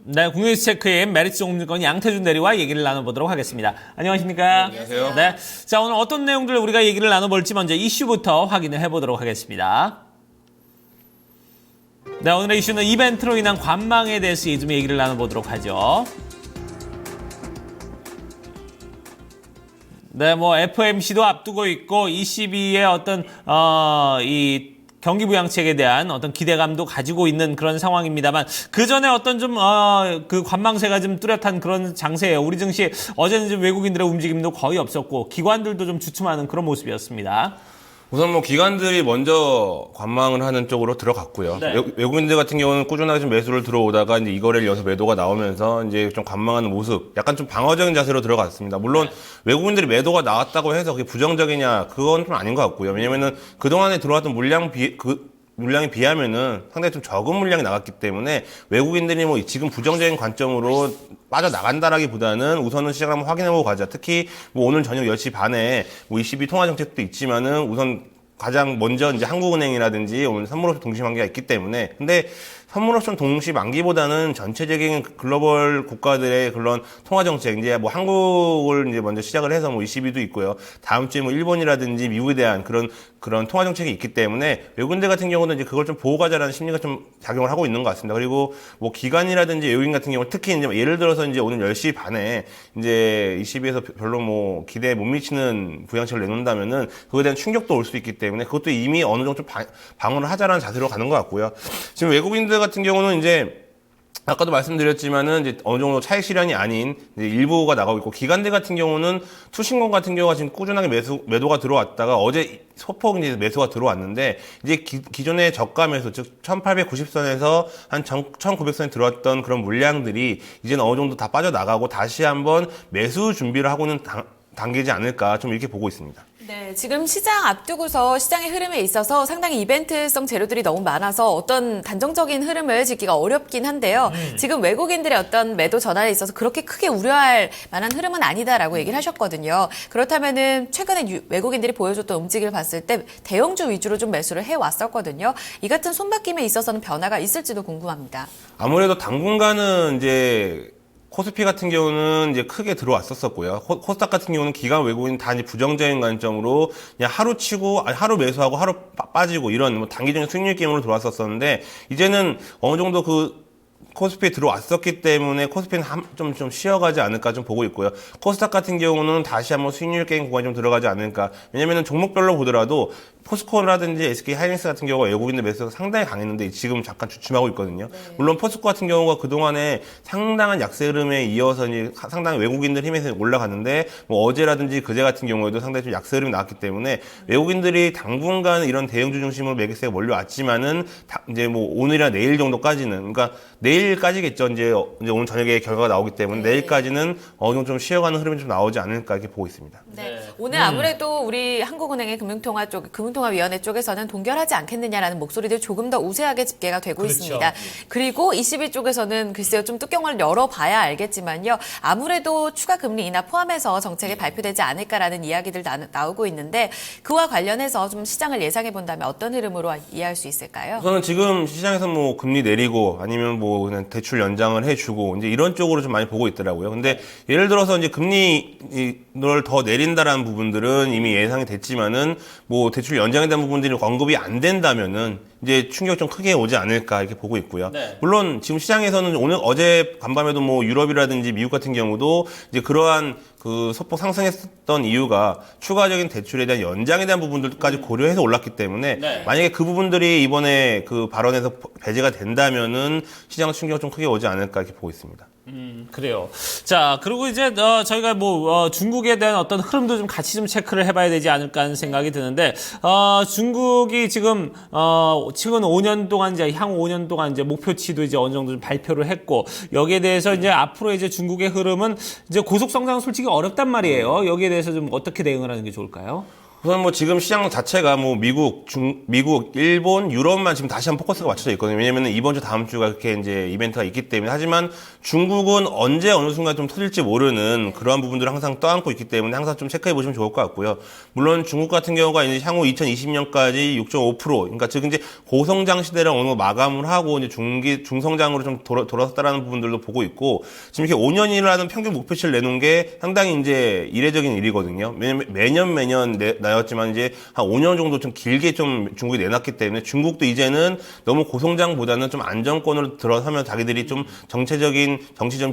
네, 국내뉴스 체크인 메리츠 종목권 양태준 대리와 얘기를 나눠보도록 하겠습니다. 안녕하십니까? 안녕하세요. 네, 자 오늘 어떤 내용들 우리가 얘기를 나눠볼지 먼저 이슈부터 확인을 해보도록 하겠습니다. 네, 오늘의 이슈는 이벤트로 인한 관망에 대해서 좀 얘기를 나눠보도록 하죠. 네, 뭐 FOMC도 앞두고 있고 ECB의 어떤 이 경기 부양책에 대한 어떤 기대감도 가지고 있는 그런 상황입니다만 그 전에 어떤 좀 그 관망세가 좀 뚜렷한 그런 장세예요. 우리 증시 어제는 좀 외국인들의 움직임도 거의 없었고 기관들도 좀 주춤하는 그런 모습이었습니다. 우선 뭐 기관들이 먼저 관망을 하는 쪽으로 들어갔고요. 네. 외국인들 같은 경우는 꾸준하게 좀 매수를 들어오다가 이제 이 거래를 이어서 매도가 나오면서 이제 좀 관망하는 모습, 약간 좀 방어적인 자세로 들어갔습니다. 물론 외국인들이 매도가 나왔다고 해서 그게 부정적이냐, 그건 좀 아닌 것 같고요. 왜냐면은 그동안에 들어왔던 물량에 비하면은 상당히 좀 적은 물량이 나갔기 때문에 외국인들이 뭐 지금 부정적인 관점으로 빠져나간다라기보다는 우선은 시장을 한번 확인해보고 가자. 특히 뭐 오늘 저녁 10시 반에 뭐 ECB 통화 정책도 있지만은 우선 가장 먼저 이제 한국은행이라든지 오늘 선물옵션 동시 만기가 있기 때문에 근데 선물옵션 동시 만기보다는 전체적인 글로벌 국가들의 그런 통화 정책 이제 뭐 한국을 이제 먼저 시작을 해서 뭐 ECB도 있고요. 다음 주에 뭐 일본이라든지 미국에 대한 그런 통화 정책이 있기 때문에 외국인들 같은 경우는 이제 그걸 좀 보고 가자라는 심리가 좀 작용을 하고 있는 것 같습니다. 그리고 뭐 기관이라든지 외국인 같은 경우 특히 이제 예를 들어서 이제 오늘 10시 반에 이제 ECB에서 별로 뭐 기대에 못 미치는 부양책을 내놓는다면은 그거에 대한 충격도 올 수 있기 때문에 그것도 이미 어느 정도 좀 방어를 하자라는 자세로 가는 것 같고요. 지금 외국인들 같은 경우는 이제 아까도 말씀드렸지만은 이제 어느 정도 차익 실현이 아닌 이제 일부가 나가고 있고 기관들 같은 경우는 투신권 같은 경우가 지금 꾸준하게 매도가 들어왔다가 어제 소폭 이제 매수가 들어왔는데 이제 기존의 저가 매수 즉 1890선에서 한 1900선에 들어왔던 그런 물량들이 이제는 어느 정도 다 빠져나가고 다시 한번 매수 준비를 하고는 단계지 않을까 좀 이렇게 보고 있습니다. 네, 지금 시장 앞두고서 시장의 흐름에 있어서 상당히 이벤트성 재료들이 너무 많아서 어떤 단정적인 흐름을 짓기가 어렵긴 한데요. 지금 외국인들의 어떤 매도 전환에 있어서 그렇게 크게 우려할 만한 흐름은 아니다라고 얘기를 하셨거든요. 그렇다면은 최근에 외국인들이 보여줬던 움직임을 봤을 때 대형주 위주로 좀 매수를 해왔었거든요. 이 같은 손바뀜에 있어서는 변화가 있을지도 궁금합니다. 아무래도 당분간은 이제 코스피 같은 경우는 이제 크게 들어왔었고요. 코스닥 같은 경우는 기관 외국인 다 이제 부정적인 관점으로 그냥 하루 치고, 하루 매수하고 하루 빠지고 이런 뭐 단기적인 수익률 게임으로 들어왔었는데 이제는 어느 정도 코스피에 들어왔었기 때문에 코스피는 좀 쉬어가지 않을까 좀 보고 있고요. 코스닥 같은 경우는 다시 한번 수익률 게임 구간이 좀 들어가지 않을까. 왜냐면은 종목별로 보더라도 포스코라든지 SK 하이닉스 같은 경우가 외국인들 매수가 상당히 강했는데 지금 잠깐 주춤하고 있거든요. 네. 물론 포스코 같은 경우가 그동안에 상당한 약세 흐름에 이어서 이제 상당히 외국인들 힘에서 올라갔는데 뭐 어제라든지 그제 같은 경우에도 상당히 좀 약세 흐름이 나왔기 때문에 외국인들이 당분간 이런 대형주 중심으로 매기세가 몰려왔지만은 이제 뭐 오늘이나 내일 정도까지는 그러니까 내일까지겠죠. 이제 오늘 저녁에 결과가 나오기 때문에 네. 내일까지는 어느 정도 좀 쉬어가는 흐름이 좀 나오지 않을까 이렇게 보고 있습니다. 네. 오늘 아무래도 우리 한국은행의 금융통화위원회 쪽에서는 동결하지 않겠느냐라는 목소리들 조금 더 우세하게 집계가 되고 그렇죠. 있습니다. 그리고 ECB 쪽에서는 글쎄요 좀 뚜껑을 열어봐야 알겠지만요. 아무래도 추가 금리 인하 포함해서 정책이 발표되지 않을까라는 이야기들 나오고 있는데 그와 관련해서 좀 시장을 예상해 본다면 어떤 흐름으로 이해할 수 있을까요? 저는 지금 시장에서 뭐 금리 내리고 아니면 뭐 그냥 대출 연장을 해주고 이제 이런 쪽으로 좀 많이 보고 있더라고요. 근데 예를 들어서 이제 금리를 더 내린다라는 부분들은 이미 예상이 됐지만은 뭐 대출 연장에 대한 부분들이 언급이 안 된다면은 이제 충격 좀 크게 오지 않을까 이렇게 보고 있고요. 네. 물론 지금 시장에서는 어제 간밤에도 뭐 유럽이라든지 미국 같은 경우도 이제 그러한 소폭 상승했던 이유가 추가적인 대출에 대한 연장에 대한 부분들까지 고려해서 올랐기 때문에 네. 만약에 그 부분들이 이번에 그 발언에서 배제가 된다면은 시장 충격 좀 크게 오지 않을까 이렇게 보고 있습니다. 그래요. 자, 그리고 이제 저희가 뭐 중국에 대한 어떤 흐름도 좀 같이 좀 체크를 해봐야 되지 않을까 하는 생각이 드는데 중국이 지금 최근 5년 동안 이제 향후 5년 동안 이제 목표치도 이제 어느 정도 좀 발표를 했고 여기에 대해서 이제 앞으로 이제 중국의 흐름은 이제 고속 성장은 솔직히 어렵단 말이에요. 여기에 대해서 좀 어떻게 대응을 하는 게 좋을까요? 우선 뭐 지금 시장 자체가 뭐 미국, 일본, 유럽만 지금 다시 한번 포커스가 맞춰져 있거든요. 왜냐면은 이번 주 다음 주가 그렇게 이제 이벤트가 있기 때문에. 하지만 중국은 언제 어느 순간 좀 터질지 모르는 그러한 부분들을 항상 떠안고 있기 때문에 항상 좀 체크해 보시면 좋을 것 같고요. 물론 중국 같은 경우가 이제 향후 2020년까지 6.5%, 그러니까 즉 이제 고성장 시대를 어느 정도 마감을 하고 이제 중성장으로 좀 돌아섰다라는 부분들도 보고 있고, 지금 이렇게 5년이라는 평균 목표치를 내놓은 게 상당히 이제 이례적인 일이거든요. 왜냐면 매년 나였지만 이제 한 5년 정도 좀 길게 좀 중국이 내놨기 때문에 중국도 이제는 너무 고성장보다는 좀 안정권으로 들어서면 자기들이 좀 정치적인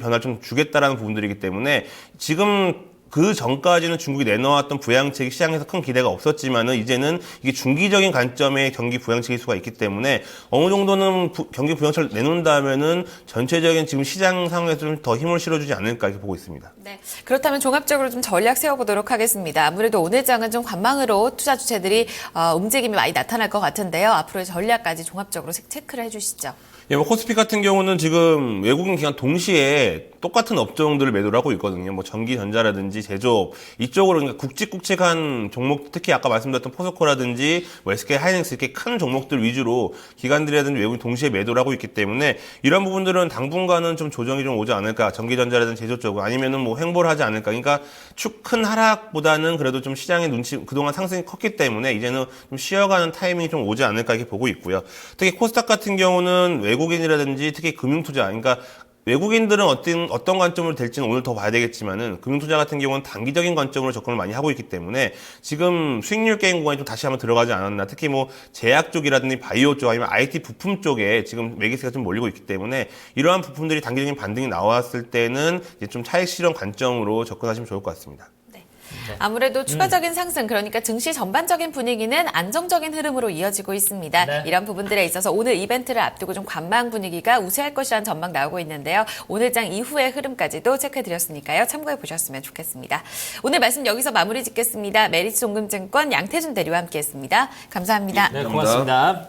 변화를 좀 주겠다라는 부분들이기 때문에 지금 그 전까지는 중국이 내놓았던 부양책이 시장에서 큰 기대가 없었지만은 이제는 이게 중기적인 관점의 경기 부양책일 수가 있기 때문에 어느 정도는 경기 부양책을 내놓는다면은 전체적인 지금 시장 상황에서 좀 더 힘을 실어주지 않을까 이렇게 보고 있습니다. 네. 그렇다면 종합적으로 좀 전략 세워보도록 하겠습니다. 아무래도 오늘 장은 좀 관망으로 투자 주체들이 움직임이 많이 나타날 것 같은데요. 앞으로의 전략까지 종합적으로 체크를 해주시죠. 예, 뭐 코스피 같은 경우는 지금 외국인 기관 동시에 똑같은 업종들을 매도를 하고 있거든요. 뭐 전기, 전자라든지 제조업 이쪽으로 그러니까 굵직굵직한 종목, 특히 아까 말씀드렸던 포스코라든지 뭐 SK 하이닉스 이렇게 큰 종목들 위주로 기관들이라든지 외국인 동시에 매도를 하고 있기 때문에 이런 부분들은 당분간은 좀 조정이 좀 오지 않을까. 전기, 전자라든지 제조 쪽 아니면은 뭐 횡보를 하지 않을까. 그러니까 큰 하락보다는 그래도 좀 시장의 눈치 그동안 상승이 컸기 때문에 이제는 좀 쉬어가는 타이밍이 좀 오지 않을까 이렇게 보고 있고요. 특히 코스닥 같은 경우는 외국인이라든지 특히 금융투자, 그러니까 외국인들은 어떤 관점으로 될지는 오늘 더 봐야 되겠지만은 금융투자 같은 경우는 단기적인 관점으로 접근을 많이 하고 있기 때문에 지금 수익률 게임 구간이 좀 다시 한번 들어가지 않았나. 특히 뭐 제약 쪽이라든지 바이오 쪽 아니면 IT 부품 쪽에 지금 매기세가 좀 몰리고 있기 때문에 이러한 부품들이 단기적인 반등이 나왔을 때는 이제 좀 차익 실현 관점으로 접근하시면 좋을 것 같습니다. 아무래도 추가적인 상승, 그러니까 증시 전반적인 분위기는 안정적인 흐름으로 이어지고 있습니다. 네. 이런 부분들에 있어서 오늘 이벤트를 앞두고 좀 관망 분위기가 우세할 것이라는 전망 나오고 있는데요. 오늘 장 이후의 흐름까지도 체크해드렸으니까요. 참고해 보셨으면 좋겠습니다. 오늘 말씀 여기서 마무리 짓겠습니다. 메리츠 송금증권 양태준 대리와 함께했습니다. 감사합니다. 네, 고맙습니다.